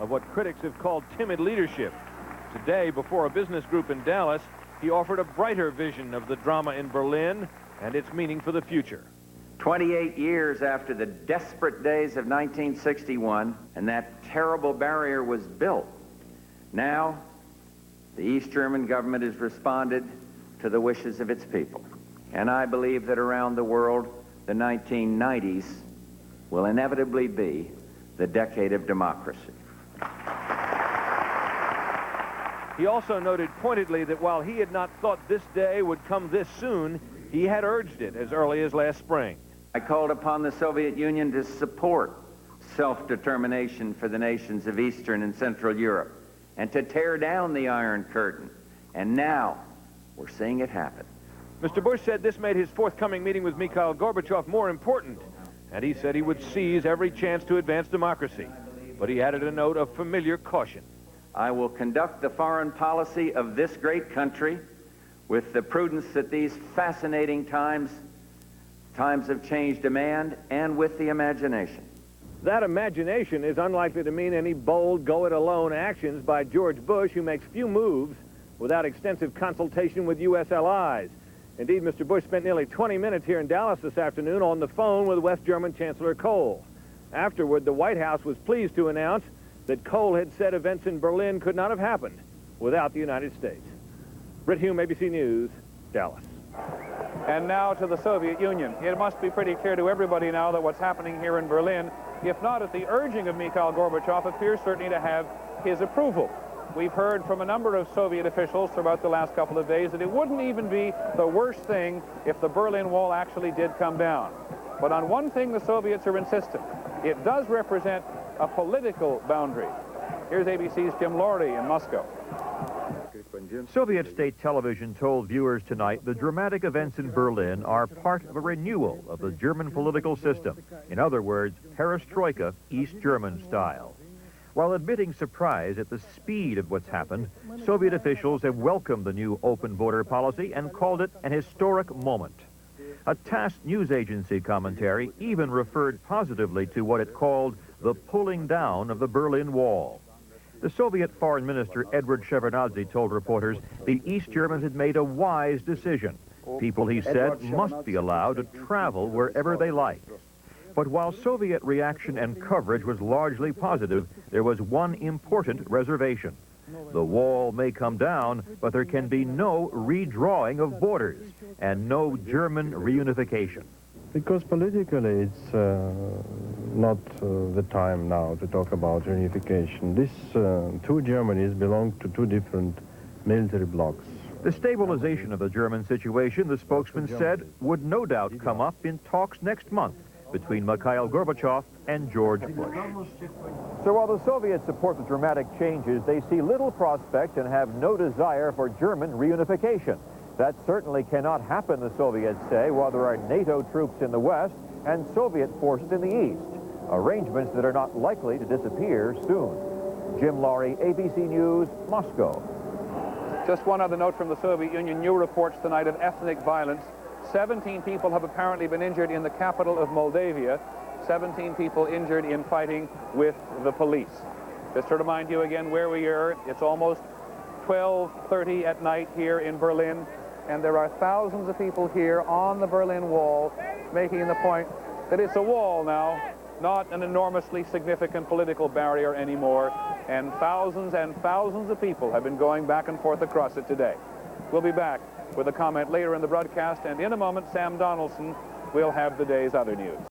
of what critics have called timid leadership. Today, before a business group in Dallas, he offered a brighter vision of the drama in Berlin and its meaning for the future. 28 years after the desperate days of 1961, and that terrible barrier was built, now the East German government has responded to the wishes of its people. And I believe that around the world, the 1990s will inevitably be the decade of democracy. He also noted pointedly that while he had not thought this day would come this soon, he had urged it as early as last spring. I called upon the Soviet Union to support self-determination for the nations of Eastern and Central Europe and to tear down the Iron Curtain. And now we're seeing it happen. Mr. Bush said this made his forthcoming meeting with Mikhail Gorbachev more important, and he said he would seize every chance to advance democracy. But he added a note of familiar caution. I will conduct the foreign policy of this great country with the prudence that these fascinating times of change demand, and with the imagination. That imagination is unlikely to mean any bold, go-it-alone actions by George Bush, who makes few moves without extensive consultation with U.S. allies. Indeed, Mr. Bush spent nearly 20 minutes here in Dallas this afternoon on the phone with West German Chancellor Kohl. Afterward, the White House was pleased to announce that Kohl had said events in Berlin could not have happened without the United States. Britt, Hume, ABC News, Dallas. And now to the Soviet Union. It must be pretty clear to everybody now that what's happening here in Berlin, if not at the urging of Mikhail Gorbachev, appears certainly to have his approval. We've heard from a number of Soviet officials throughout the last couple of days that it wouldn't even be the worst thing if the Berlin Wall actually did come down. But on one thing the Soviets are insistent. It does represent a political boundary. Here's ABC's Jim Laurie in Moscow. Soviet state television told viewers tonight the dramatic events in Berlin are part of a renewal of the German political system. In other words, perestroika, East German style. While admitting surprise at the speed of what's happened, Soviet officials have welcomed the new open border policy and called it an historic moment. A TASS news agency commentary even referred positively to what it called the pulling down of the Berlin Wall. The Soviet Foreign Minister Edward Shevardnadze told reporters the East Germans had made a wise decision. People, he said, must be allowed to travel wherever they like. But while Soviet reaction and coverage was largely positive, there was one important reservation. The wall may come down, but there can be no redrawing of borders and no German reunification. Because politically it's not the time now to talk about reunification. These two Germanys belong to two different military blocs. The stabilization of the German situation, the spokesman said, would no doubt come up in talks next month between Mikhail Gorbachev and George Bush. So while the Soviets support the dramatic changes, they see little prospect and have no desire for German reunification. That certainly cannot happen, the Soviets say, while there are NATO troops in the West and Soviet forces in the East, arrangements that are not likely to disappear soon. Jim Laurie, ABC News, Moscow. Just one other note from the Soviet Union. New reports tonight of ethnic violence. 17 people have apparently been injured in the capital of Moldavia. 17 people injured in fighting with the police. Just to remind you again where we are, it's almost 12:30 at night here in Berlin, and there are thousands of people here on the Berlin Wall making the point that it's a wall now, not an enormously significant political barrier anymore, and thousands of people have been going back and forth across it today. We'll be back with a comment later in the broadcast, and in a moment, Sam Donaldson will have the day's other news.